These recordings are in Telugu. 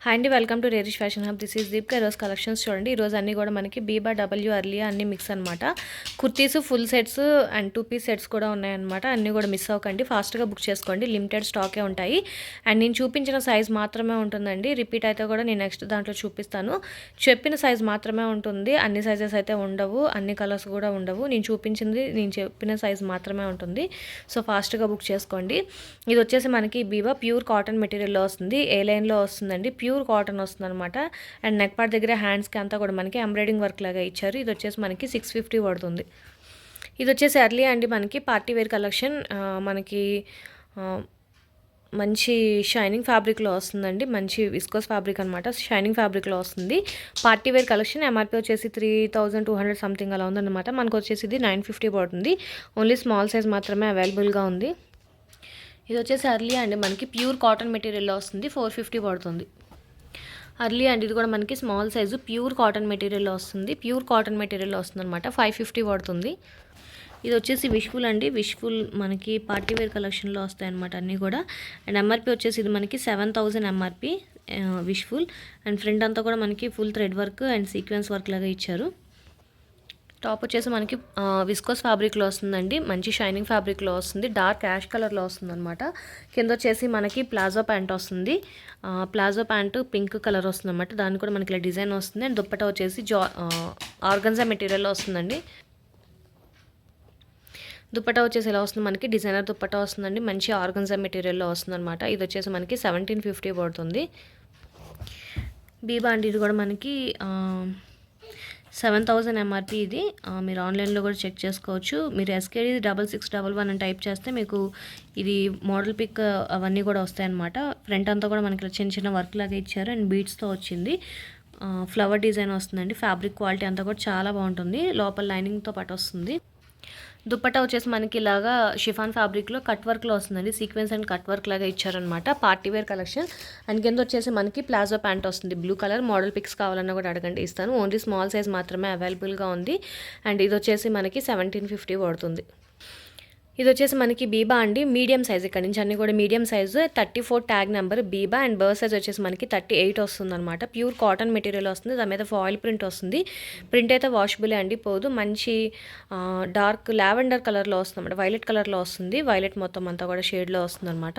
హాయ్ అండి, welcome to Rarish fashion hub. This is Deepika. ఈరోజు కలెక్షన్స్ చూడండి. ఈరోజు అన్నీ కూడా మనకి బీబా డబ్ల్యూ అర్లియా అన్ని మిక్స్ అనమాట. Kurtis full sets and 2 piece sets కూడా ఉన్నాయన్నమాట. అన్నీ కూడా మిస్ అవ్వకండి, ఫాస్ట్గా బుక్ చేసుకోండి. లిమిటెడ్ స్టాకే ఉంటాయి. అండ్ నేను చూపించిన సైజ్ మాత్రమే ఉంటుందండి. రిపీట్ అయితే కూడా నేను నెక్స్ట్ దాంట్లో చూపిస్తాను. చెప్పిన సైజ్ మాత్రమే ఉంటుంది, అన్ని సైజెస్ అయితే ఉండవు, అన్ని కలర్స్ కూడా ఉండవు. నేను చెప్పిన సైజ్ మాత్రమే ఉంటుంది. సో ఫాస్ట్గా బుక్ చేసుకోండి. ఇది వచ్చేసి మనకి బీబా ప్యూర్ కాటన్ మెటీరియల్లో వస్తుంది. ఏ లైన్లో వస్తుందండి, ప్యూర్ కాటన్ వస్తుంది అనమాట. అండ్ నెక్ పార్ట్ దగ్గర హ్యాండ్స్కి అంతా కూడా మనకి ఎంబ్రాయిడింగ్ వర్క్ లాగా ఇచ్చారు. ఇది వచ్చేసి మనకి 650 పడుతుంది. ఇది వచ్చేసి ఎర్లీ అండి, మనకి పార్టీ వేర్ కలెక్షన్. మనకి మంచి షైనింగ్ ఫ్యాబ్రిక్లో వస్తుందండి. మంచి విస్కోస్ ఫ్యాబ్రిక్ అనమాట. షైనింగ్ ఫ్యాబ్రిక్లో వస్తుంది. Party wear collection. ఎంఆర్పీ వచ్చేసి 3200 సంథింగ్ అలా ఉందన్నమాట. మనకు వచ్చేసి ఇది 950 పడుతుంది. ఓన్లీ స్మాల్ సైజ్ మాత్రమే అవైలబుల్గా ఉంది. ఇది వచ్చేసి అర్లీ అండి, మనకి ప్యూర్ కాటన్ మెటీరియల్లో వస్తుంది. 450 పడుతుంది. అర్లీ అండి, ఇది కూడా మనకి స్మాల్ సైజు ప్యూర్ కాటన్ మెటీరియల్లో వస్తుంది. ప్యూర్ కాటన్ మెటీరియల్లో వస్తుంది అనమాట. 550 పడుతుంది. ఇది వచ్చేసి విష్ఫుల్ అండి. విష్ఫుల్ మనకి పార్టీ వేర్ కలెక్షన్లో వస్తాయి అనమాట అన్నీ కూడా. అండ్ ఎంఆర్పీ వచ్చేసి ఇది మనకి 7000 ఎంఆర్పీ విష్ఫుల్. అండ్ ఫ్రంట్ అంతా కూడా మనకి full thread work and sequence work లాగా ఇచ్చారు. టాప్ వచ్చేసి మనకి విస్కోస్ ఫ్యాబ్రిక్లో వస్తుందండి. మంచి షైనింగ్ ఫ్యాబ్రిక్లో వస్తుంది. డార్క్ యాష్ కలర్లో వస్తుంది అనమాట. కింద వచ్చేసి మనకి ప్లాజో ప్యాంట్ వస్తుంది. ప్లాజో ప్యాంటు పింక్ కలర్ వస్తుంది అనమాట. దానికి కూడా మనకి ఇలా డిజైన్ వస్తుంది. అండ్ దుప్పట్టా వచ్చేసి ఆర్గన్జా మెటీరియల్లో వస్తుందండి. దుప్పట్టా వచ్చేసి ఇలా వస్తుంది, మనకి డిజైనర్ దుప్పట్టా వస్తుందండి. మంచి ఆర్గన్జా మెటీరియల్లో వస్తుంది అనమాట. ఇది వచ్చేసి మనకి 1750 పడుతుంది. బీబా అండి, ఇది కూడా మనకి 7000 ఎంఆర్పీ. ఇది మీరు ఆన్లైన్లో కూడా చెక్ చేసుకోవచ్చు. మీరు ఎస్కేడి 6611 అని టైప్ చేస్తే మీకు ఇది మోడల్ పిక్ అవన్నీ కూడా వస్తాయన్నమాట. ఫ్రంట్ అంతా కూడా మనకి చిన్న చిన్న వర్క్ లాగా ఇచ్చారు. అండ్ బీడ్స్తో వచ్చింది. ఫ్లవర్ డిజైన్ వస్తుందండి. ఫ్యాబ్రిక్ క్వాలిటీ అంతా కూడా చాలా బాగుంటుంది. లోపల లైనింగ్తో పాటు వస్తుంది. దుప్పట్టా వచ్చేసి మనకి ఇలాగా షిఫాన్ ఫ్యాబ్రిక్లో కట్ వర్క్లో వస్తుందండి. సీక్వెన్స్ అండ్ కట్ వర్క్ లాగా ఇచ్చారనమాట. Party wear collection. అండ్ కింద వచ్చేసి మనకి ప్లాజో ప్యాంట్ వస్తుంది. Blue colour. మోడల్ పిక్స్ కావాలన్నా కూడా అడగండి, ఇస్తాను. ఓన్లీ స్మాల్ సైజ్ మాత్రమే అవైలబుల్గా ఉంది. అండ్ ఇది వచ్చేసి మనకి 1750 పడుతుంది. ఇది వచ్చేసి మనకి బీబా అండి, మీడియం సైజ్. ఇక్కడ నుంచి అన్ని కూడా medium size. 34 tag number Biba. And birth size వచ్చేసి మనకి 38 వస్తుంది అనమాట. ప్యూర్ కాటన్ మెటీరియల్ వస్తుంది. దాని మీద ఫాయిల్ ప్రింట్ వస్తుంది. ప్రింట్ అయితే వాషబులే అండి, పోదు. మంచి డార్క్ లావెండర్ కలర్లో వస్తుంది అనమాట. వైలెట్ కలర్లో వస్తుంది. వైలెట్ మొత్తం అంతా కూడా షేడ్లో వస్తుంది అనమాట.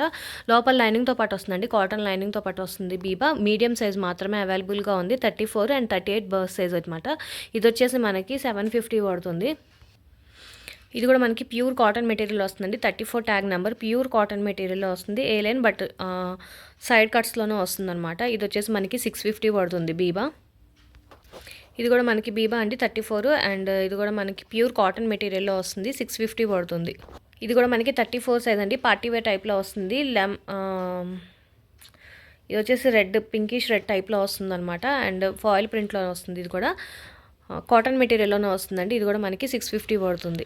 లోపల లైనింగ్తో పాటు వస్తుందండి. కాటన్ లైనింగ్తో పాటు వస్తుంది. బీబా మీడియం సైజ్ మాత్రమే అవైలబుల్గా ఉంది. 34 అండ్ 38 బర్త్ సైజ్ అనమాట. ఇది వచ్చేసి మనకి 750 పడుతుంది. ఇది కూడా మనకి ప్యూర్ కాటన్ మెటీరియల్ వస్తుందండి. 34 ట్యాగ్ నెంబర్. ప్యూర్ కాటన్ మెటీరియల్లో వస్తుంది. ఏ లైన్ బట్ సైడ్ కట్స్లోనే వస్తుంది అనమాట. ఇది వచ్చేసి మనకి 650 పడుతుంది బీబా. ఇది కూడా మనకి బీబా అండి, 34. అండ్ ఇది కూడా మనకి ప్యూర్ కాటన్ మెటీరియల్లో వస్తుంది. 650 పడుతుంది. ఇది కూడా మనకి 34 సైజ్ అండి. పార్టీ వేర్ టైప్లో వస్తుంది. ఇది వచ్చేసి రెడ్, పింకిష్ రెడ్ టైప్లో వస్తుంది అనమాట. అండ్ ఫాయిల్ ప్రింట్లో వస్తుంది. ఇది కూడా కాటన్ మెటీరియల్లోనే వస్తుందండి. ఇది కూడా మనకి 650 పడుతుంది.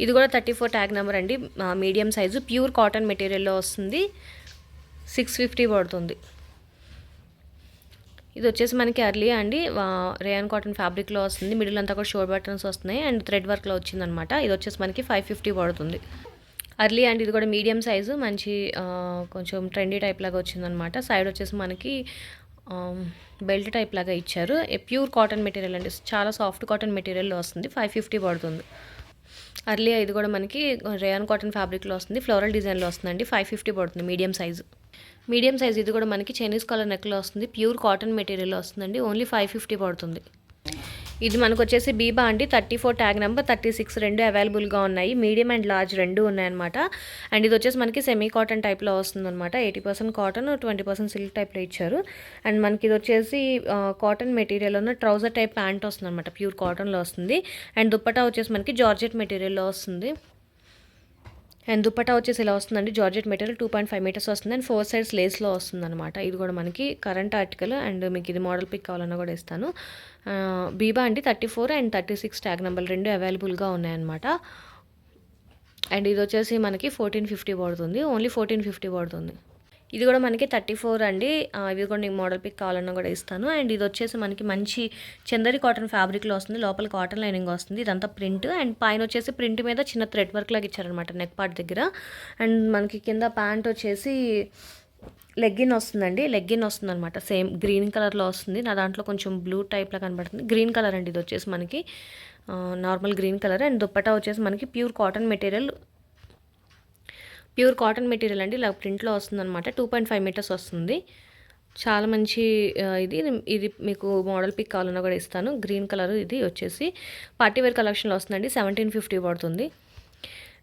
ఇది కూడా 34 ట్యాగ్ నెంబర్ అండి. మీడియం సైజు ప్యూర్ కాటన్ మెటీరియల్లో వస్తుంది. 650 పడుతుంది. ఇది వచ్చేసి మనకి అర్లీ అండి, రేయాన్ కాటన్ ఫ్యాబ్రిక్లో వస్తుంది. మిడిల్ అంతా కూడా షోర్ బటన్స్ వస్తున్నాయి. అండ్ థ్రెడ్ వర్క్లో వచ్చిందనమాట. ఇది వచ్చేసి మనకి 550 పడుతుంది. అర్లీ అండి, ఇది కూడా మీడియం సైజు. మంచి కొంచెం ట్రెండీ టైప్ లాగా వచ్చిందనమాట. సైడ్ వచ్చేసి మనకి బెల్ట్ టైప్ లాగా ఇచ్చారు. ప్యూర్ కాటన్ మెటీరియల్ అండి, చాలా సాఫ్ట్ కాటన్ మెటీరియల్లో వస్తుంది. 550 పడుతుంది. అర్లీ ఇది కూడా మనకి రేయాన్ కాటన్ ఫ్యాబ్రిక్లో వస్తుంది. ఫ్లోరల్ డిజైన్లో వస్తుందండి. 550 పడుతుంది. Medium size. Medium size. ఇది కూడా మనకి చైనీస్ కాలర్ నెక్లో వస్తుంది. ప్యూర్ కాటన్ మెటీరియల్లో వస్తుందండి. ఓన్లీ 550 పడుతుంది. ఇది మనకు వచ్చేసి బీబా అండి, 34 ట్యాగ్ నెంబర్, 36 రెండు అవైలబుల్గా ఉన్నాయి. మీడియం అండ్ లార్జ్ రెండు ఉన్నాయన్నమాట. అండ్ ఇది వచ్చేసి మనకి సెమీ కాటన్ టైప్లో వస్తుంది అనమాట. 80% కాటన్, 20% సిల్క్ టైప్లో ఇచ్చారు. అండ్ మనకి ఇది వచ్చేసి కాటన్ మెటీరియల్ ఉన్న ట్రౌజర్ టైప్ ప్యాంట్ వస్తుంది అనమాట. ప్యూర్ కాటన్లో వస్తుంది. అండ్ దుప్పటా వచ్చేసి మనకి జార్జెట్ మెటీరియల్లో వస్తుంది. అండ్ దుప్పటా వచ్చేసి ఇలా వస్తుందండి. జార్జెట్ మెటీరియల్ 2.5 మీటర్స్ వస్తుంది. అండ్ 4 సైడ్స్ లేస్లో వస్తుంది అనమాట. ఇది కూడా మనకి కరెంట్ ఆర్టికల్. అండ్ మీకు ఇది మోడల్ పిక్ కావాలన్నా కూడా ఇస్తాను. బీబా అండి, 34 అండ్ 36 ట్యాగ్ నెంబర్ రెండు అవైలబుల్గా ఉన్నాయన్నమాట. అండ్ ఇది వచ్చేసి మనకి 1450 పడుతుంది. ఓన్లీ 1450 పడుతుంది. ఇది కూడా మనకి 34 అండి. ఇవి కూడా నీకు మోడల్ పిక్ కావాలన్నా కూడా ఇస్తాను. అండ్ ఇది వచ్చేసి మనకి మంచి చందరి కాటన్ ఫ్యాబ్రిక్లో వస్తుంది. లోపల కాటన్ లైనింగ్ వస్తుంది. ఇదంతా ప్రింట్. అండ్ పైన వచ్చేసి ప్రింట్ మీద చిన్న థ్రెడ్ వర్క్ లాగా ఇచ్చారనమాట నెక్ పార్ట్ దగ్గర. అండ్ మనకి కింద ప్యాంట్ వచ్చేసి లెగ్గిన్ వస్తుందండి, లెగ్గిన్ వస్తుందన్నమాట. సేమ్ గ్రీన్ కలర్లో వస్తుంది. నా దాంట్లో కొంచెం బ్లూ టైప్లో కనబడుతుంది. గ్రీన్ కలర్ అండి ఇది వచ్చేసి మనకి normal green colour. And dupatta వచ్చేసి మనకి ప్యూర్ కాటన్ మెటీరియల్ అండి. ఇలా ప్రింట్లో వస్తుందన్నమాట. 2.5 మీటర్స్ వస్తుంది. చాలా మంచి ఇది మీకు మోడల్ పిక్ కావాలన్నా కూడా ఇస్తాను. గ్రీన్ కలర్ ఇది వచ్చేసి పార్టీవేర్ కలెక్షన్లో వస్తుందండి. 1750 పడుతుంది.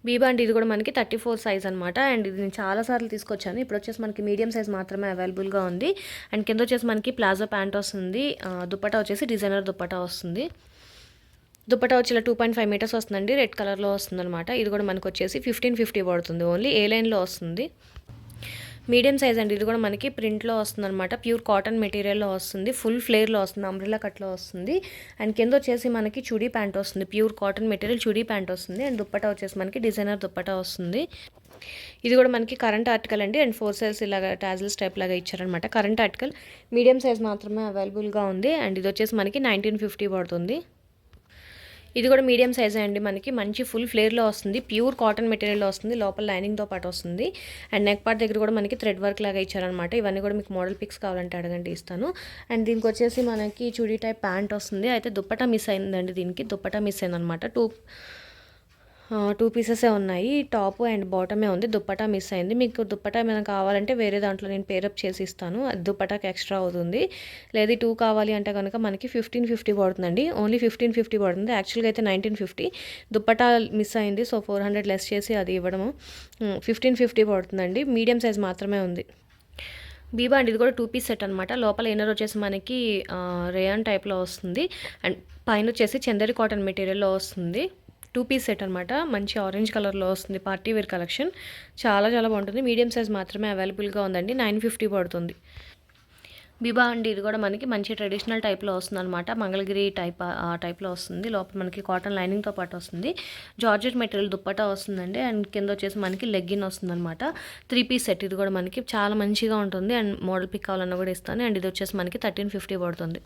బీబా అండి ఇది కూడా మనకి 34 సైజ్ అనమాట. అండ్ ఇది నేను చాలాసార్లు తీసుకొచ్చాను. ఇప్పుడు వచ్చేసి మనకి మీడియం సైజ్ మాత్రమే అవైలబుల్గా ఉంది. అండ్ కింద వచ్చేసి మనకి ప్లాజో ప్యాంట్ వస్తుంది. దుప్పటా వచ్చేసి డిజైనర్ దుప్పటా వస్తుంది. దుప్పటా వచ్చి ఇలా 2.5 మీటర్స్ వస్తుందండి. రెడ్ కలర్లో వస్తుంది అనమాట. ఇది కూడా మనకు వచ్చేసి 1550 పడుతుంది. ఓన్లీ ఏ లైన్లో వస్తుంది. మీడియం సైజ్ అండి ఇది కూడా మనకి ప్రింట్లో వస్తుంది అనమాట. ప్యూర్ కాటన్ మెటీరియల్లో వస్తుంది. ఫుల్ ఫ్లేర్లో వస్తుంది. అంబ్రెల్లా కట్లో వస్తుంది. అండ్ కింద వచ్చేసి మనకి చుడీ ప్యాంట్ వస్తుంది. Pure cotton material chudi pant వస్తుంది. అండ్ దుప్పటా వచ్చేసి మనకి డిజైనర్ దుప్పటా వస్తుంది. ఇది కూడా మనకి కరెంట్ ఆర్టికల్ అండి. అండ్ 4 సైజ్ ఇలాగా టాజిల్స్ టైప్ లాగా ఇచ్చారనమాట. కరెంట్ ఆర్టికల్ మీడియం సైజ్ మాత్రమే అవైలబుల్గా ఉంది. అండ్ ఇది వచ్చేసి మనకి 1950 పడుతుంది. ఇది కూడా మీడియం సైజే అండి. మనకి మంచి ఫుల్ ఫ్లేర్లో వస్తుంది. ప్యూర్ కాటన్ మెటీరియల్లో వస్తుంది. లోపల లైనింగ్తో పాటు వస్తుంది. అండ్ నెక్ పార్ట్ దగ్గర కూడా మనకి థ్రెడ్ వర్క్ లాగా ఇచ్చారనమాట. ఇవన్నీ కూడా మీకు మోడల్ పిక్స్ కావాలంటే అడగండి, ఇస్తాను. అండ్ దీనికి వచ్చేసి మనకి చుడీ టైప్ ప్యాంట్ వస్తుంది. అయితే దుప్పటా మిస్ అయిందండి. దీనికి దుప్పటా మిస్ అయిందనమాట. టూ పీసెసే ఉన్నాయి. టాప్ అండ్ బాటమే ఉంది. దుప్పటా మిస్ అయింది. మీకు దుప్పటా ఏమైనా కావాలంటే వేరే దాంట్లో నేను పేరప్ చేసి ఇస్తాను. అది దుప్పటాకి ఎక్స్ట్రా అవుతుంది. లేదు 2 కావాలి అంటే కనుక మనకి 1550 పడుతుందండి. ఓన్లీ 1550 పడుతుంది. యాక్చువల్గా అయితే 1950. దుప్పటా మిస్ అయింది. సో 400 లెస్ చేసి అది ఇవ్వడము 1550 పడుతుందండి. మీడియం సైజ్ మాత్రమే ఉంది. బీబా అండి ఇది కూడా 2 పీస్ సెట్ అనమాట. లోపల ఇన్నర్ వచ్చేసి మనకి రేయాన్ టైప్లో వస్తుంది. అండ్ పైన వచ్చేసి చందేరి కాటన్ మెటీరియల్లో వస్తుంది. 2 పీస్ సెట్ అనమాట. మంచి ఆరెంజ్ కలర్లో వస్తుంది. పార్టీ వేర్ కలెక్షన్ చాలా చాలా బాగుంటుంది. మీడియం సైజ్ మాత్రమే అవైలబుల్గా ఉందండి. 950 పడుతుంది. బీబా అండి ఇది కూడా మనకి మంచి ట్రెడిషనల్ టైప్లో వస్తుంది అనమాట. మంగళగిరి ఆ టైప్లో వస్తుంది. లోపల మనకి కాటన్ లైనింగ్తో పాటు వస్తుంది. జార్జెట్ మెటీరియల్ దుప్పటా వస్తుందండి. అండ్ కింద వచ్చేసి మనకి లెగ్గిన్ వస్తుంది అనమాట. 3 పీస్ సెట్ ఇది కూడా మనకి చాలా మంచిగా ఉంటుంది. అండ్ మోడల్ పిక్ కావాలన్నా కూడా ఇస్తాను. అండ్ ఇది వచ్చేసి మనకి 1350 పడుతుంది.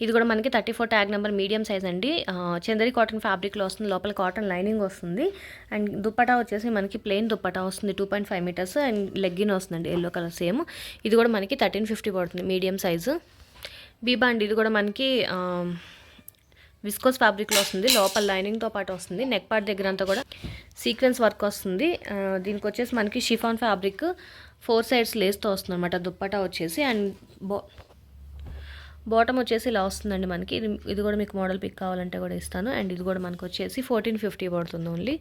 ఇది కూడా మనకి 34 ట్యాగ్ నెంబర్ మీడియం సైజ్ అండి. చందేరి కాటన్ ఫ్యాబ్రిక్లో వస్తుంది. లోపల కాటన్ లైనింగ్ వస్తుంది. అండ్ దుప్పటా వచ్చేసి మనకి ప్లెయిన్ దుప్పటా వస్తుంది. 2.5 మీటర్స్ అండ్ లెగ్గిన్ వస్తుందండి. Yellow colour same. ఇది కూడా మనకి 1350 పడుతుంది. Medium size. బీబా అండి ఇది కూడా మనకి విస్కోస్ ఫ్యాబ్రిక్లో వస్తుంది. లోపల లైనింగ్తో పాటు వస్తుంది. నెక్ పార్ట్ దగ్గర అంతా కూడా సీక్వెన్స్ వర్క్ వస్తుంది. దీనికి వచ్చేసి మనకి షిఫాన్ ఫ్యాబ్రిక్ 4 సైడ్స్ లేస్తో వస్తుంది అనమాట. దుప్పటా వచ్చేసి అండ్ బాటమ్ వచ్చేసి ఇలా వస్తుందండి మనకి. ఇది కూడా మీకు మోడల్ పిక్ కావాలంటే కూడా ఇస్తాను. అండ్ ఇది కూడా మనకు వచ్చేసి 1450 పడుతుంది ఓన్లీ.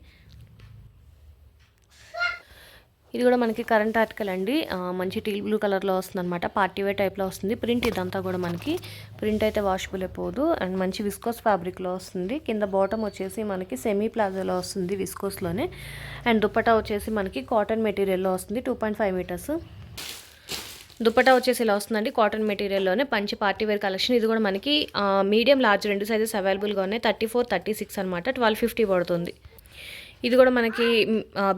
ఇది కూడా మనకి కరెంట్ ఆర్టికల్ అండి. మంచి టీల్ బ్లూ కలర్లో వస్తుంది అనమాట. పార్టీవేర్ టైప్లో వస్తుంది. ప్రింట్ ఇదంతా కూడా మనకి ప్రింట్ అయితే వాషబుల్ అయిపోదు. అండ్ మంచి విస్కోస్ ఫ్యాబ్రిక్లో వస్తుంది. కింద బాటమ్ వచ్చేసి మనకి సెమీ ప్లాజోలో వస్తుంది విస్కోస్లోనే. అండ్ దుప్పటా వచ్చేసి మనకి కాటన్ మెటీరియల్లో వస్తుంది. 2.5 మీటర్స్. దుప్పటా వచ్చేసి ఇలా వస్తుందండి. కాటన్ మెటీరియల్లోనే పంచి పార్టీవేర్ కలెక్షన్. ఇది కూడా మనకి మీడియం లార్జ్ 2 సైజెస్ అవైలబుల్గా ఉన్నాయి. 34, 36 అనమాట. 1250 పడుతుంది. ఇది కూడా మనకి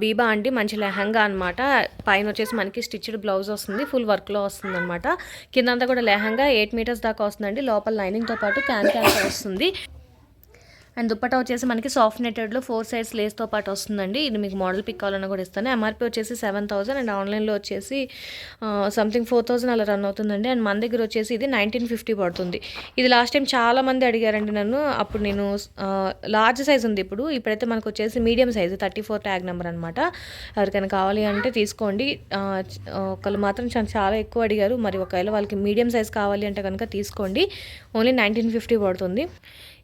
బీబా అండి. మంచి లెహంగా అనమాట. పైన వచ్చేసి మనకి స్టిచ్డ్ బ్లౌజ్ వస్తుంది. ఫుల్ వర్క్లో వస్తుంది అనమాట. కిందంతా కూడా లెహంగా 8 మీటర్స్ దాకా వస్తుందండి. లోపల లైనింగ్తో పాటు క్యాన్ వస్తుంది. అండ్ దుప్పటా వచ్చేసి మనకి సాఫ్ట్ నెటెడ్లో 4 సైడ్స్ లేస్తో పాటు వస్తుందండి. ఇది మీకు మోడల్ పిక్ కావాలన్నా కూడా ఇస్తాను. ఎంఆర్పీ వచ్చేసి 7000 అండ్ ఆన్లైన్లో వచ్చేసి సంథింగ్ 4000 అలా రన్ అవుతుందండి. అండ్ మన దగ్గర వచ్చేసి ఇది 1950 పడుతుంది. ఇది లాస్ట్ టైం చాలా మంది అడిగారండి నన్ను. అప్పుడు నేను లార్జ్ సైజ్ ఉంది. ఇప్పుడైతే మనకు వచ్చేసి మీడియం సైజు 34 ట్యాగ్ నెంబర్ అనమాట. ఎవరికైనా కావాలి అంటే తీసుకోండి. ఒకళ్ళు మాత్రం చాలా ఎక్కువ అడిగారు. మరి ఒకవేళ వాళ్ళకి మీడియం సైజ్ కావాలి అంటే కనుక తీసుకోండి. ఓన్లీ 1950 పడుతుంది.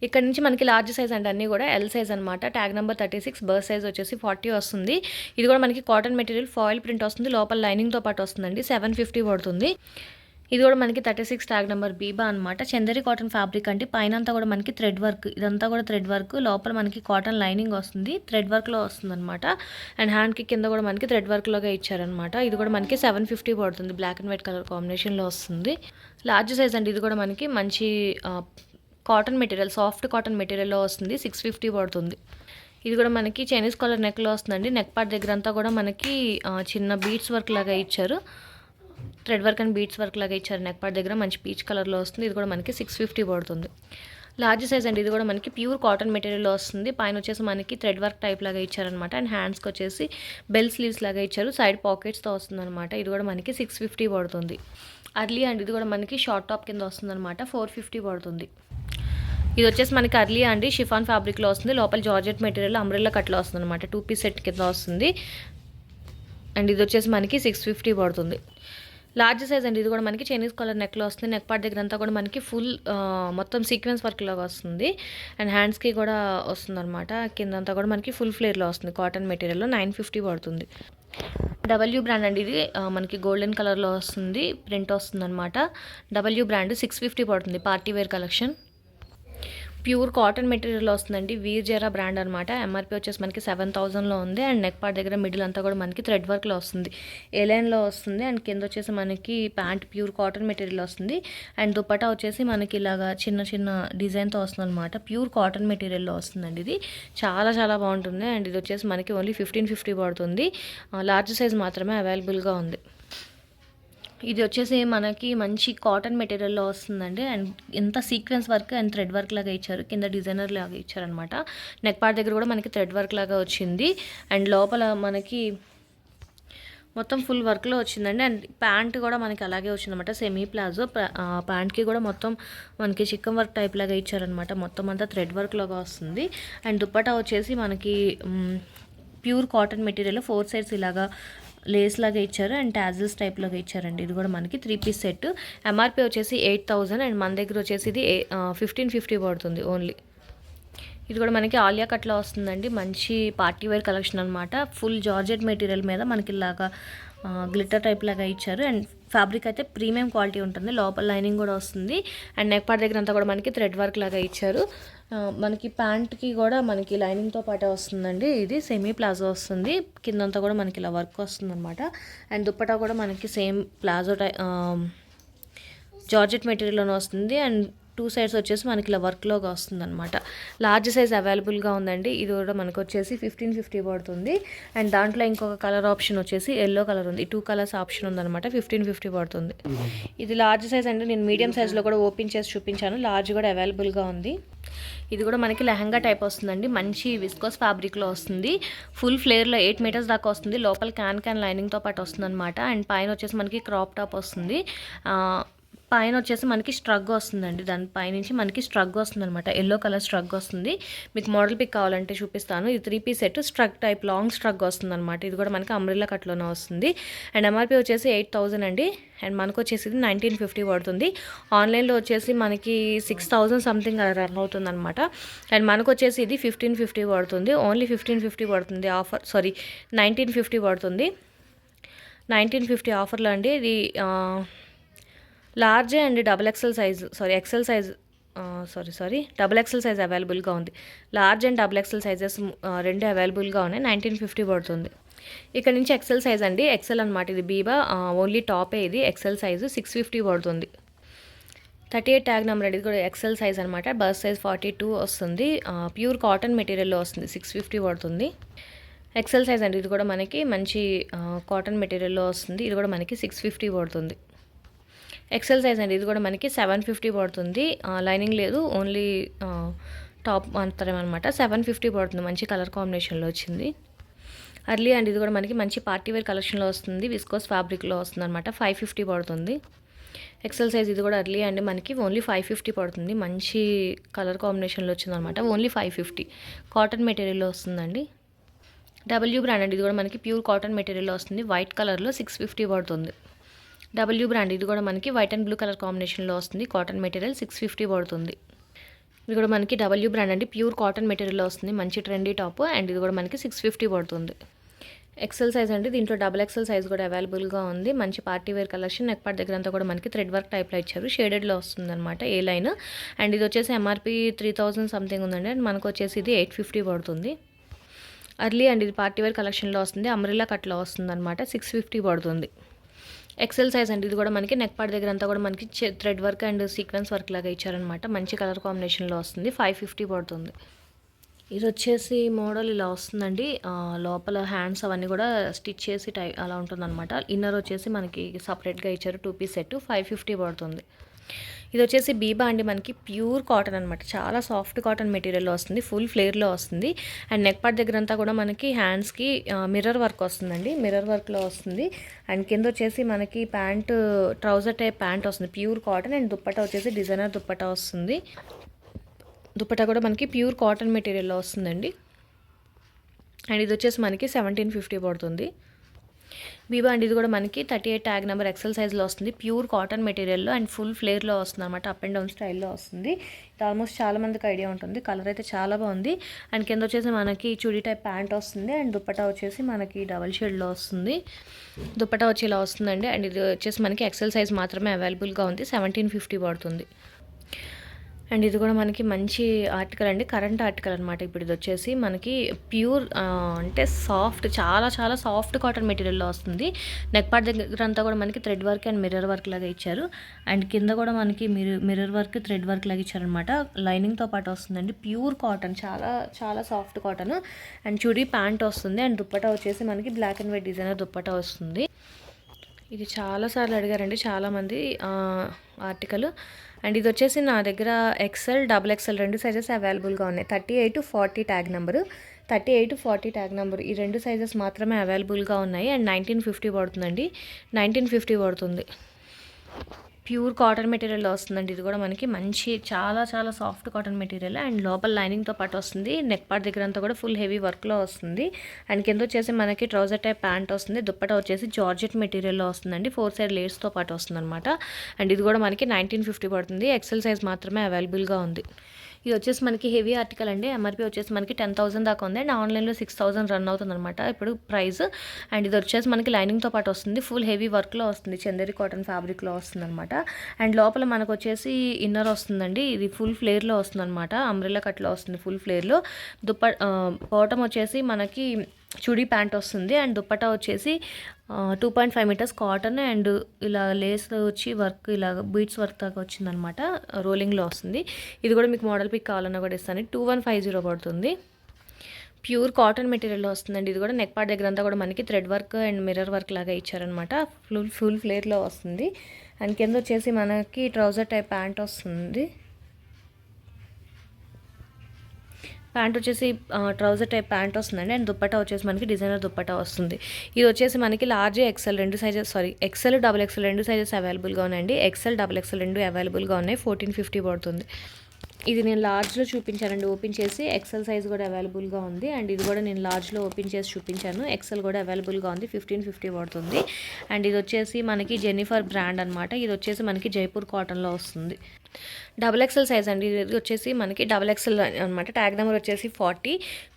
ఇక్కడ నుంచి మనకి లార్జ్ సైజ్ అంటే అన్నీ కూడా ఎల్ సైజ్ అనమాట. Tag number 36. బర్త్ సైజ్ వచ్చేసి 40 వస్తుంది. ఇది కూడా మనకి కాటన్ మెటీరియల్ ఫాయిల్ ప్రింట్ వస్తుంది. లోపల లైనింగ్తో పాటు వస్తుందండి. 750 పడుతుంది. ఇది కూడా మనకి 36 ట్యాగ్ నెంబర్ బీబా అనమాట. చందేరి కాటన్ ఫ్యాబ్రిక్ అంటే పైన అంతా కూడా మనకి థ్రెడ్ వర్క్. ఇదంతా కూడా థ్రెడ్ వర్క్. లోపల మనకి కాటన్ లైనింగ్ వస్తుంది. థ్రెడ్ వర్క్లో వస్తుంది అనమాట. అండ్ హ్యాండ్కి కింద కూడా మనకి థ్రెడ్ వర్క్లోగా ఇచ్చారనమాట. ఇది కూడా మనకి 750 పడుతుంది. బ్లాక్ అండ్ వైట్ కలర్ కాంబినేషన్లో వస్తుంది. లార్జ్ సైజ్ అండి. ఇది కూడా మనకి మంచి కాటన్ మెటీరియల్, సాఫ్ట్ కాటన్ మెటీరియల్లో వస్తుంది. 650 పడుతుంది. ఇది కూడా మనకి చైనీస్ కాలర్ నెక్లో వస్తుందండి. నెక్ పార్ట్ దగ్గర అంతా కూడా మనకి చిన్న బీడ్స్ వర్క్ లాగా ఇచ్చారు. Thread work and beads work లాగా ఇచ్చారు. నెక్ పార్ట్ దగ్గర మంచి పీచ్ కలర్లో వస్తుంది. ఇది కూడా మనకి 650 పడుతుంది. లార్జ్ సైజ్ అండి. ఇది కూడా మనకి ప్యూర్ కాటన్ మెటీరియల్లో వస్తుంది. పైన వచ్చేసి మనకి థ్రెడ్ వర్క్ టైప్ లాగా ఇచ్చారనమాట. అండ్ హ్యాండ్స్కి వచ్చేసి బెల్ స్లీవ్స్ లాగా ఇచ్చారు. సైడ్ పాకెట్స్తో వస్తుందన్నమాట. ఇది కూడా మనకి 650 పడుతుంది. అర్లీ అండి. ఇది కూడా మనకి షార్ట్ టాప్ కింద వస్తుందన్నమాట. 450 పడుతుంది. ఇది వచ్చేసి మనకి అర్లీ అండి. షిఫాన్ ఫ్యాబ్రిక్లో వస్తుంది. లోపల జార్జెట్ మెటీరియల్ అంబ్రెల్లా కట్లో వస్తుంది అనమాట. 2 పీస్ సెట్ కింద వస్తుంది. అండ్ ఇది వచ్చేసి మనకి 650 పడుతుంది. లార్జ్ సైజ్ అండి. ఇది కూడా మనకి చైనీస్ కలర్ నెక్లో వస్తుంది. నెక్ పార్ట్ దగ్గర అంతా కూడా మనకి ఫుల్ మొత్తం సీక్వెన్స్ వర్క్ లాగా వస్తుంది. అండ్ హ్యాండ్స్కి కూడా వస్తుంది అనమాట. కిందంతా కూడా మనకి ఫుల్ ఫ్లేర్లో వస్తుంది. కాటన్ మెటీరియల్లో 950 పడుతుంది. డబ్ల్యూ బ్రాండ్ అండి. ఇది మనకి గోల్డెన్ కలర్లో వస్తుంది. ప్రింట్ వస్తుంది అనమాట. డబ్ల్యూ బ్రాండ్ 650 పడుతుంది. Party wear collection. Pure cotton material వస్తుందండి. వీర్ జెరా బ్రాండ్ అనమాట. ఎంఆర్పీ వచ్చేసి మనకి 7000లో ఉంది. అండ్ నెక్ పార్ట్ దగ్గర మిడిల్ అంతా కూడా మనకి థ్రెడ్ వర్క్లో వస్తుంది. ఏ లైన్లో వస్తుంది. అండ్ కింద వచ్చేసి మనకి ప్యాంట్ ప్యూర్ కాటన్ మెటీరియల్ వస్తుంది. అండ్ దుపట్టా వచ్చేసి మనకి ఇలాగా చిన్న చిన్న డిజైన్తో వస్తుంది అనమాట. ప్యూర్ కాటన్ మెటీరియల్లో వస్తుందండి. ఇది చాలా చాలా బాగుంటుంది. అండ్ ఇది వచ్చేసి మనకి ఓన్లీ 1550 పడుతుంది. లార్జ్ సైజ్ మాత్రమే అవైలబుల్గా ఉంది. ఇది వచ్చేసి మనకి మంచి కాటన్ మెటీరియల్లో వస్తుందండి. అండ్ ఎంత sequence work and thread work లాగా ఇచ్చారు. కింద డిజైనర్ లాగా ఇచ్చారనమాట. నెక్ పార్ట్ దగ్గర కూడా మనకి థ్రెడ్ వర్క్ లాగా వచ్చింది. అండ్ లోపల మనకి మొత్తం ఫుల్ వర్క్లో వచ్చిందండి. అండ్ ప్యాంట్ కూడా మనకి అలాగే వచ్చిందన్నమాట. Semi palazzo. ప్యాంట్కి కూడా మొత్తం మనకి చిక్కన్ వర్క్ టైప్ లాగా ఇచ్చారనమాట. మొత్తం అంతా థ్రెడ్ వర్క్ లాగా వస్తుంది. అండ్ దుపట్టా వచ్చేసి మనకి ప్యూర్ కాటన్ మెటీరియల్ 4 సైడ్స్ ఇలాగా లేస్ లాగా ఇచ్చారు. అండ్ టాజిల్స్ టైప్ లాగా ఇచ్చారండి. ఇది కూడా మనకి 3 పీస్ సెట్. ఎంఆర్పీ వచ్చేసి 8000. అండ్ మన దగ్గర వచ్చేసి ఇది 1550 పడుతుంది ఓన్లీ. ఇది కూడా మనకి ఆలియా కట్లో వస్తుందండి. మంచి పార్టీ వేర్ కలెక్షన్ అనమాట. ఫుల్ జార్జెట్ మెటీరియల్ మీద మనకి ఇలాగా గ్లిటర్ టైప్ లాగా ఇచ్చారు. అండ్ ఫ్యాబ్రిక్ అయితే ప్రీమియం క్వాలిటీ ఉంటుంది. లోపల లైనింగ్ కూడా వస్తుంది. అండ్ నెక్ పార్ట్ దగ్గర అంతా కూడా మనకి థ్రెడ్ వర్క్ లాగా ఇచ్చారు. మనకి ప్యాంట్కి కూడా మనకి లైనింగ్తో పాటే వస్తుందండి. ఇది సెమీ ప్లాజో వస్తుంది. కిందంతా కూడా మనకి ఇలా వర్క్ వస్తుంది అనమాట. అండ్ దుప్పటా కూడా మనకి సేమ్ ప్లాజో జార్జెట్ మెటీరియల్లోనే వస్తుంది. అండ్ 2 సైడ్స్ వచ్చేసి మనకి ఇలా వర్క్లోగా వస్తుంది అనమాట. లార్జ్ సైజ్ అవైలబుల్గా ఉందండి. ఇది కూడా మనకు వచ్చేసి 1550 పడుతుంది. అండ్ దాంట్లో ఇంకొక కలర్ ఆప్షన్ వచ్చేసి ఎల్లో కలర్ ఉంది. 2 కలర్స్ ఆప్షన్ ఉందన్నమాట. 1550 పడుతుంది. ఇది లార్జ్ సైజ్ అండి. నేను మీడియం సైజ్లో కూడా ఓపెన్ చేసి చూపించాను. లార్జ్ కూడా అవైలబుల్గా ఉంది. ఇది కూడా మనకి లెహంగా టైప్ వస్తుందండి. మంచి విస్కోస్ ఫ్యాబ్రిక్లో వస్తుంది. ఫుల్ ఫ్లేర్లో 8 మీటర్స్ దాకా వస్తుంది. లోపల క్యాన్ లైనింగ్తో పాటు వస్తుంది అనమాట. అండ్ పైన వచ్చేసి మనకి క్రాప్ టాప్ వస్తుంది. పైన వచ్చేసి మనకి స్ట్రగ్ వస్తుందండి. దాని పైనుంచి మనకి స్ట్రగ్ వస్తుంది అనమాట. ఎల్లో కలర్ స్ట్రగ్ వస్తుంది. మీకు మోడల్ పిక్ కావాలంటే చూపిస్తాను. ఇది 3 పీస్ సెట్. స్ట్రగ్ టైప్ లాంగ్ స్ట్రగ్ వస్తుంది అనమాట. ఇది కూడా మనకి అంబ్రెల్లా కట్లోనే వస్తుంది. అండ్ ఎంఆర్పీ వచ్చేసి 8000 అండి. అండ్ మనకు వచ్చేసి 1950 పడుతుంది. ఆన్లైన్లో వచ్చేసి మనకి 6000 సంథింగ్ రన్ అవుతుంది అనమాట. అండ్ మనకు వచ్చేసి ఇది 1550 పడుతుంది. ఓన్లీ 1550 పడుతుంది. 1950 పడుతుంది. 1950 ఆఫర్లో అండి. ఇది large and XL size double XL size అవైలబుల్గా ఉంది. లార్జ్ అండ్ ఎక్సెల్ సైజెస్ రెండు అవైలబుల్గా ఉన్నాయి. 1950 పడుతుంది. ఇక్కడ నుంచి ఎక్సెల్ సైజ్ అండి. ఎక్సెల్ అనమాట. ఇది బీబా ఓన్లీ టాపే. ఇది ఎక్సెల్ సైజు 650 పడుతుంది. 38 ట్యాగ్ నెంబర్ అండి. ఇది కూడా ఎక్సెల్ సైజ్ అనమాట. బస్ సైజ్ 42 వస్తుంది. ప్యూర్ కాటన్ మెటీరియల్లో వస్తుంది. 650 పడుతుంది. ఎక్సెల్ సైజ్ అండి. ఇది కూడా మనకి మంచి కాటన్ మెటీరియల్లో వస్తుంది. ఇది కూడా మనకి 650 పడుతుంది. ఎక్సెల్ సైజ్ అండి. ఇది కూడా మనకి 750 పడుతుంది. లైనింగ్ లేదు. ఓన్లీ టాప్ మాత్రమే అనమాట. 750 పడుతుంది. మంచి కలర్ కాంబినేషన్లో వచ్చింది. అర్లీ అండి. ఇది కూడా మనకి మంచి పార్టీ వేర్ కలెక్షన్లో వస్తుంది. విస్కోస్ ఫ్యాబ్రిక్లో వస్తుంది అనమాట. 550 పడుతుంది. ఎక్సెల్ సైజ్ ఇది కూడా అర్లీ అండి. మనకి ఓన్లీ 550 పడుతుంది. మంచి కలర్ కాంబినేషన్లో వచ్చిందనమాట. ఓన్లీ 550. కాటన్ మెటీరియల్లో వస్తుందండి. డబ్ల్యూ బ్రాండ్ అండి. ఇది కూడా మనకి ప్యూర్ కాటన్ మెటీరియల్లో వస్తుంది. వైట్ కలర్లో 650 పడుతుంది. W brand. ఇది కూడా మనకి వైట్ అండ్ బ్లూ కలర్ కాంబినేషన్లో వస్తుంది. కాటన్ మెటీరియల్ 650 పడుతుంది. ఇది కూడా మనకి డబ్ల్యూ బ్రాండ్ అండి. ప్యూర్ కాటన్ మెటీరియల్లో వస్తుంది. మంచి ట్రెండీ టాప్. అండ్ ఇది కూడా మనకి 650 పడుతుంది. ఎక్సెల్ సైజ్ అండి. దీంట్లో ఎక్సెల్ సైజ్ కూడా అవైలబుల్గా ఉంది. మంచి party wear collection. Neck part దగ్గర అంతా కూడా మనకి థ్రెడ్ వర్క్ టైప్లో ఇచ్చారు. షేడెడ్లో వస్తుంది అనమాట. ఏ లైన్. అండ్ ఇది వచ్చేసి ఎంఆర్పీ 3000 సంథింగ్ ఉందండి. అండ్ మనకు వచ్చేసి ఇది 850 పడుతుంది. అర్లీ అండి. ఇది పార్టీ వేర్ కలెక్షన్లో వస్తుంది. అంబ్రెల్లా కట్లో వస్తుంది అనమాట. 650 పడుతుంది. ఎక్సెల్ సైజ్ అండి. ఇది కూడా మనకి నెక్ పార్ట్ దగ్గర అంతా కూడా మనకి thread work and sequence work లాగా ఇచ్చారనమాట. మంచి కలర్ కాంబినేషన్లో వస్తుంది. 550 పడుతుంది. ఇది వచ్చేసి మోడల్ ఇలా వస్తుందండి. లోపల హ్యాండ్స్ అవన్నీ కూడా స్టిచ్ చేసి అలా ఉంటుందన్నమాట. ఇన్నర్ వచ్చేసి మనకి సపరేట్గా ఇచ్చారు. 2 పీస్ సెట్ 550 పడుతుంది. ఇది వచ్చేసి బీబా అండి, మనకి ప్యూర్ కాటన్ అనమాట. చాలా సాఫ్ట్ కాటన్ మెటీరియల్లో వస్తుంది, ఫుల్ ఫ్లేర్లో వస్తుంది. అండ్ నెక్ పార్ట్ దగ్గర అంతా కూడా మనకి హ్యాండ్స్కి మిర్రర్ వర్క్ వస్తుందండి, మిర్రర్ వర్క్లో వస్తుంది. అండ్ కింద వచ్చేసి మనకి ప్యాంట్, ట్రౌజర్ టైప్ ప్యాంట్ వస్తుంది, ప్యూర్ కాటన్. అండ్ దుప్పటా వచ్చేసి డిజైనర్ దుప్పటా వస్తుంది. దుప్పటా కూడా మనకి ప్యూర్ కాటన్ మెటీరియల్లో వస్తుందండి. అండ్ ఇది వచ్చేసి మనకి 1750 పడుతుంది. బీబా అండ్ ఇది కూడా మనకి 38 ట్యాగ్ నెంబర్ ఎక్సెల్ సైజ్లో వస్తుంది, ప్యూర్ కాటన్ మెటీరియల్లో అండ్ ఫుల్ ఫ్లేర్లో వస్తుంది అనమాట. అప్ అండ్ డౌన్ స్టైల్లో వస్తుంది. ఇది ఆల్మోస్ట్ చాలా మందికి ఐడియా ఉంటుంది. కలర్ అయితే చాలా బాగుంది. అండ్ కింద వచ్చేసి మనకి చుడీ టైప్ ప్యాంట్ వస్తుంది. అండ్ దుప్పటా వచ్చేసి మనకి డబల్ షేడ్లో వస్తుంది. దుప్పటా వచ్చి ఇలా వస్తుందండి. అండ్ ఇది వచ్చేసి మనకి ఎక్సెల్ సైజ్ మాత్రమే అవైలబుల్గా ఉంది, 1750 పడుతుంది. అండ్ ఇది కూడా మనకి మంచి ఆర్టికల్ అండి, కరెంట్ ఆర్టికల్ అనమాట. ఇప్పుడు ఇది వచ్చేసి మనకి ప్యూర్ అంటే సాఫ్ట్, చాలా చాలా సాఫ్ట్ కాటన్ మెటీరియల్లో వస్తుంది. నెక్ పార్ట్ దగ్గర అంతా కూడా మనకి thread work and mirror work లాగా ఇచ్చారు. అండ్ కింద కూడా మనకి మిర్రర్ వర్క్, థ్రెడ్ వర్క్ లాగా ఇచ్చారనమాట. లైనింగ్తో పాటు వస్తుందండి. ప్యూర్ కాటన్, చాలా చాలా soft cotton. And chudi pant వస్తుంది. అండ్ దుప్పటా వచ్చేసి మనకి black and white designer dupatta వస్తుంది. ఇది చాలాసార్లు అడిగారండి చాలామంది ఆర్టికల్. అండ్ ఇది వచ్చేసి నా దగ్గర ఎక్సెల్, డబుల్ ఎక్సెల్ రెండు సైజెస్ అవైలబుల్గా ఉన్నాయి. 38 40 ట్యాగ్ నెంబరు, 38 40 ట్యాగ్ నెంబరు, ఈ రెండు సైజెస్ మాత్రమే అవైలబుల్గా ఉన్నాయి. అండ్ 1950 పడుతుందండి, 1950 పడుతుంది. ప్యూర్ కాటన్ మెటీరియల్లో వస్తుందండి. ఇది కూడా మనకి మంచి చాలా చాలా సాఫ్ట్ కాటన్ మెటీరియల్. అండ్ లోపల లైనింగ్తో పాటు వస్తుంది. నెక్ పార్ట్ దగ్గర అంతా కూడా ఫుల్ హెవీ వర్క్లో వస్తుంది. అండ్ కింద వచ్చేసి మనకి ట్రౌజర్ టైప్ ప్యాంట్ వస్తుంది. దుప్పటా వచ్చేసి జార్జెట్ మెటీరియల్లో వస్తుందండి, 4 సైడ్ లేయర్స్తో పాటు వస్తుంది అనమాట. అండ్ ఇది కూడా మనకి 1950 పడుతుంది. ఎక్సెల్ సైజ్ మాత్రమే అవైలబుల్గా ఉంది. ఇది వచ్చేసి మనకి హెవీ ఆర్టికల్ అండి. ఎంఆర్పీ వచ్చేసి మనకి 10,000 దాకా ఉంది. అండ్ ఆన్లైన్లో 6,000 రన్ అవుతుంది అనమాట ఇప్పుడు ప్రైస్. అండ్ ఇది వచ్చేసి మనకి లైనింగ్తో పాటు వస్తుంది, ఫుల్ హెవీ వర్క్లో వస్తుంది, చందేరి కాటన్ ఫ్యాబ్రిక్లో వస్తుంది అనమాట. అండ్ లోపల మనకు వచ్చేసి ఇన్నర్ వస్తుందండి. ఇది ఫుల్ ఫ్లేర్లో వస్తుంది అనమాట, అంబ్రెల్లా కట్లో వస్తుంది ఫుల్ ఫ్లేర్లో. బాటమ్ వచ్చేసి మనకి చుడీ ప్యాంట్ వస్తుంది. అండ్ దుప్పటా వచ్చేసి 2.5 మీటర్స్ కాటన్. అండ్ ఇలా లేస్ వచ్చి వర్క్, ఇలా బీట్స్ వర్క్ దాకా వచ్చిందనమాట, రోలింగ్లో వస్తుంది. ఇది కూడా మీకు మోడల్ పిక్ కావాలన్నా కూడా ఇస్తాను. 2150 పడుతుంది. ప్యూర్ కాటన్ మెటీరియల్లో వస్తుందండి. ఇది కూడా నెక్ పార్ట్ దగ్గర అంతా కూడా మనకి thread work and mirror work లాగా ఇచ్చారనమాట, ఫుల్ ఫ్లేర్లో వస్తుంది. అండ్ కింద వచ్చేసి మనకి ట్రౌజర్ టైప్ ప్యాంట్ వస్తుంది. ప్యాంట్ వచ్చేసి ట్రౌజర్ టైప్ ప్యాంట్ వస్తుందండి. అండ్ దుప్పటా వచ్చేసి మనకి డిజైనర్ దుప్పటా వస్తుంది. ఇది వచ్చేసి మనకి లార్జ్, ఎక్సెల్ రెండు సైజెస్, ఎక్సెల్ డబుల్ ఎక్సెల్ రెండు సైజెస్ అవైలబుల్గా ఉన్నాయండి. ఎక్సెల్ డబుల్ ఎక్సెల్ రెండు అవైలబుల్గా ఉన్నాయి. 1450 పడుతుంది. ఇది నేను లార్జ్లో చూపించానండి, ఓపెన్ చేసి. ఎక్సెల్ సైజ్ కూడా అవైలబుల్గా ఉంది. అండ్ ఇది కూడా నేను లార్జ్లో ఓపెన్ చేసి చూపించాను. ఎక్సెల్ కూడా అవైలబుల్గా ఉంది, 1550 పడుతుంది. అండ్ ఇది వచ్చేసి మనకి జెన్నిఫర్ బ్రాండ్ అనమాట. ఇది వచ్చేసి మనకి జైపూర్ కాటన్లో వస్తుంది. డబుల్ ఎక్సెల్ సైజ్ అండి. ఇది వచ్చేసి మనకి డబుల్ ఎక్సెల్ అనమాట. ట్యాగ్ నెంబర్ వచ్చేసి 40.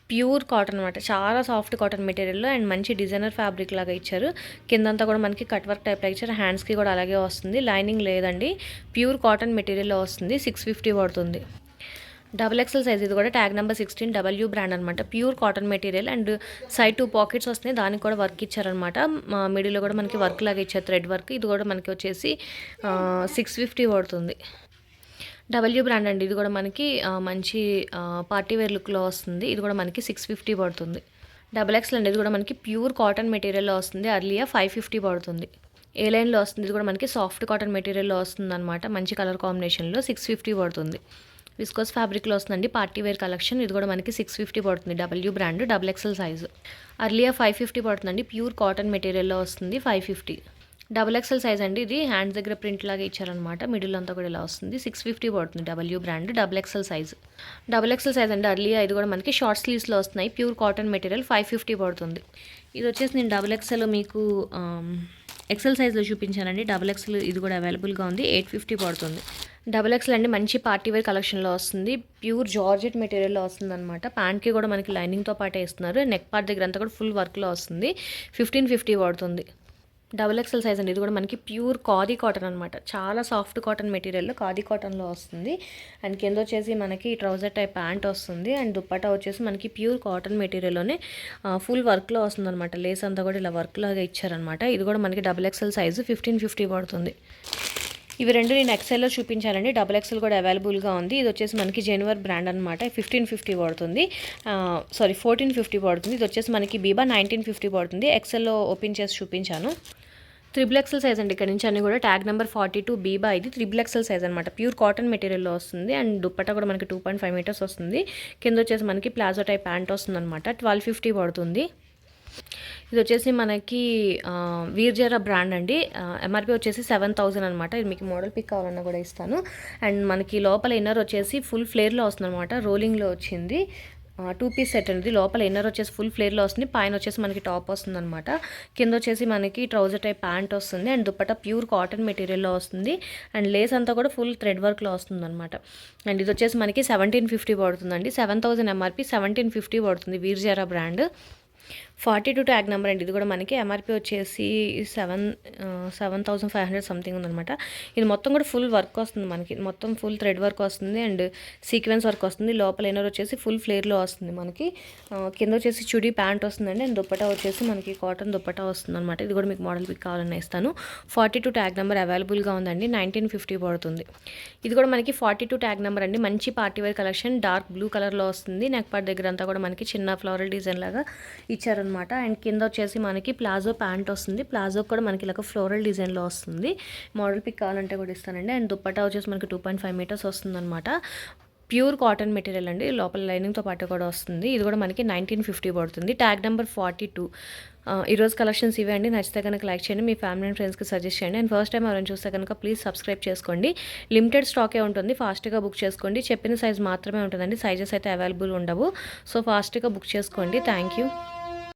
ప్యూర్ కాటన్ అనమాట, చాలా సాఫ్ట్ కాటన్ మెటీరియల్లో. అండ్ మంచి డిజైనర్ ఫ్యాబ్రిక్ లాగా ఇచ్చారు. కిందంతా కూడా మనకి కట్ వర్క్ టైప్ లాగా ఇచ్చారు. హ్యాండ్స్కి కూడా అలాగే వస్తుంది. లైనింగ్ లేదండి, ప్యూర్ కాటన్ మెటీరియల్లో వస్తుంది. 650 పడుతుంది. Double XL size. ఇది కూడా ట్యాగ్ నెంబర్ 16 డబ్ల్యూ బ్రాండ్ అనమాట. Pure cotton material. And side 2 pockets వస్తున్నాయి, దానికి కూడా వర్క్ ఇచ్చారనమాట. మిడిల్లో కూడా మనకి వర్క్ లాగా ఇచ్చారు, థ్రెడ్ వర్క్. ఇది కూడా మనకి వచ్చేసి 650 పడుతుంది. డబ్ల్యూ బ్రాండ్ అండి. ఇది కూడా మనకి మంచి పార్టీ వేర్ లుక్లో వస్తుంది. ఇది కూడా మనకి 650 పడుతుంది. డబుల్ ఎక్స్ఎల్ అండి. ఇది కూడా మనకి ప్యూర్ కాటన్ మెటీరియల్లో వస్తుంది. అర్లియా 550 పడుతుంది. ఏ లైన్లో వస్తుంది. ఇది కూడా మనకి సాఫ్ట్ కాటన్ మెటీరియల్లో వస్తుంది అనమాట, మంచి కలర్ కాంబినేషన్లో. 650 పడుతుంది. విస్కోస్ ఫ్యాబ్రిక్లో వస్తుందండి, పార్టీ వేర్ కలెక్షన్. ఇది కూడా మనకి 650 పడుతుంది. W brand, double XL size. అర్లియా 550 పడుతుందండి. ప్యూర్ కాటన్ మెటీరియల్లో వస్తుంది, 550. డబుల్ ఎక్స్ఎల్ సైజ్ అండి. ఇది హ్యాండ్స్ దగ్గర ప్రింట్ లాగా ఇచ్చారనమాట, మిడిల్ అంతా కూడా ఇలా వస్తుంది. 650 పడుతుంది. W brand, double XL size. Double XL size అండి. అర్లియా ఇది కూడా మనకి షార్ట్ స్లీవ్స్లో వస్తున్నాయి, ప్యూర్ కాటన్ మెటీరియల్. 550 పడుతుంది. ఇది వచ్చేసి నేను డబుల్ ఎక్స్ఎల్ మీకు ఎక్సెల్ సైజ్లో చూపించానండి. డబుల్ ఎక్స్ఎల్ ఇది కూడా అవైలబుల్గా ఉంది, 850 పడుతుంది. డబుల్ ఎక్స్ఎల్ అండి, మంచి పార్టీ వేర్ కలెక్షన్లో వస్తుంది. ప్యూర్ జార్జెట్ మెటీరియల్లో వస్తుంది అనమాట. ప్యాంట్కి కూడా మనకి లైనింగ్తో పాటే ఇస్తున్నారు. నెక్ పార్ట్ దగ్గర అంతా కూడా ఫుల్ వర్క్లో వస్తుంది. 1550 పడుతుంది. డబుల్ ఎక్స్ఎల్ సైజ్ అండి. ఇది కూడా మనకి ప్యూర్ ఖాదీ కాటన్ అనమాట, చాలా సాఫ్ట్ కాటన్ మెటీరియల్లో ఖాదీ కాటన్లో వస్తుంది. అండ్ కింద వచ్చేసి మనకి ట్రౌజర్ టైప్ ప్యాంట్ వస్తుంది. అండ్ దుప్పటా వచ్చేసి మనకి ప్యూర్ కాటన్ మెటీరియల్లోనే ఫుల్ వర్క్లో వస్తుంది అనమాట. లేస్ అంతా కూడా ఇలా వర్క్ లాగా ఇచ్చారనమాట. ఇది కూడా మనకి డబుల్ ఎక్స్ఎల్ సైజు, 1550 పడుతుంది. ఇవి రెండు నేను ఎక్సెల్లో చూపించానండి. డబుల్ ఎక్సెల్ కూడా అవైలబుల్గా ఉంది. ఇది వచ్చేసి మనకి జెన్వర్ బ్రాండ్ అనమాట, 1550 పడుతుంది. 1450 పడుతుంది. ఇది వచ్చేసి మనకి బీబా 1950 పడుతుంది. ఎక్సెల్లో ఓపెన్ చేసి చూపించాను. త్రిబుల్ ఎక్సెల్ సైజ్ అండి. ఇక్కడ నుంచి అన్ని కూడా ట్యాగ్ నెంబర్ 42 బీబా. ఇది త్రిబుల్ ఎక్సెల్ సైజ్ అనమాట. ప్యూర్ కాటన్ మెటీరియల్లో వస్తుంది. అండ్ దుప్పట్టా కూడా మనకి 2.5 మీటర్స్ వస్తుంది. కింద వచ్చేసి మనకి ప్లాజో టైప్ ప్యాంట్ వస్తుంది అనమాట. 1250 పడుతుంది. ఇది వచ్చేసి మనకి వీర్జరా బ్రాండ్ అండి. ఎంఆర్పి వచ్చేసి 7000 అనమాట. ఇది మీకు మోడల్ పిక్ కావాలన్నా కూడా ఇస్తాను. అండ్ మనకి లోపల ఇన్నర్ వచ్చేసి ఫుల్ ఫ్లేర్లో వస్తుంది అనమాట. రోలింగ్లో వచ్చింది. 2 పీస్ సెట్ అనేది. లోపల ఇన్నర్ వచ్చేసి ఫుల్ ఫ్లేర్లో వస్తుంది. పైన వచ్చేసి మనకి టాప్ వస్తుంది అనమాట. కింద వచ్చేసి మనకి ట్రౌజర్ టైప్ ప్యాంట్ వస్తుంది. అండ్ దుప్పట్టా ప్యూర్ కాటన్ మెటీరియల్లో వస్తుంది. అండ్ లేస్ అంతా కూడా ఫుల్ థ్రెడ్ వర్క్లో వస్తుంది అనమాట. అండ్ ఇది వచ్చేసి మనకి 1750 పడుతుందండి. 7000 ఎంఆర్పి, 1750 పడుతుంది. వీర్జరా బ్రాండ్. 42 ట్యాగ్ నెంబర్ అండి. ఇది కూడా మనకి ఎంఆర్పి వచ్చేసి 7500 సంథింగ్ ఉందనమాట. ఇది మొత్తం కూడా ఫుల్ వర్క్ వస్తుంది మనకి. మొత్తం ఫుల్ థ్రెడ్ వర్క్ వస్తుంది అండ్ సీక్వెన్స్ వర్క్ వస్తుంది. లోపల ఇన్నర్ వచ్చేసి ఫుల్ ఫ్లేర్లో వస్తుంది మనకి. కింద వచ్చేసి చుడీ ప్యాంట్ వస్తుందండి. అండ్ దుప్పటా వచ్చేసి మనకి కాటన్ దుప్పటా వస్తుంది అనమాట. ఇది కూడా మీకు మోడల్ పిక్ కావాలని ఇస్తాను. 42 ట్యాగ్ నెంబర్ అవైలబుల్గా ఉందండి. 1950 పడుతుంది. ఇది కూడా మనకి 42 ట్యాగ్ నెంబర్ అండి. మంచి party wear collection. Dark blue కలర్లో వస్తుంది. నెక్ పార్ట్ దగ్గర అంతా కూడా మనకి చిన్న ఫ్లోరల్ డిజైన్ లాగా ఇచ్చారనమాట. అండ్ కింద వచ్చేసి మనకి ప్లాజో ప్యాంట్ వస్తుంది. ప్లాజో కూడా మనకి ఇలా ఫ్లోరల్ డిజైన్లో వస్తుంది. మోడల్ పిక్ కావాలంటే కూడా ఇస్తానండి. అండ్ దుప్పటా వచ్చేసి మనకి 2.5 మీటర్స్ వస్తుంది అనమాట. ప్యూర్ కాటన్ మెటీరియల్ అండి. లోపల లైనింగ్తో పాటు కూడా వస్తుంది. ఇది కూడా మనకి 1950 పడుతుంది. Tag number 42. ఈరోజు కలెక్షన్స్ ఇవే అండి. నచ్చితే కనుక లైక్ చేయండి. మీ ఫ్యామిలీ అండ్ ఫ్రెండ్స్కి సజెస్ట్ చేయండి. అండ్ ఫస్ట్ టైం ఎవరైనా చూస్తే కనుక ప్లీజ్ సబ్స్క్రైబ్ చేసుకోండి. లిమిటెడ్ స్టాకే ఉంటుంది. ఫాస్ట్గా బుక్ చేసుకోండి. చెప్పిన సైజ్ మాత్రమే ఉంటుందండి. సైజెస్ అయితే అవైలబుల్ ఉండవు. సో ఫాస్ట్గా బుక్ చేసుకోండి. Thank you.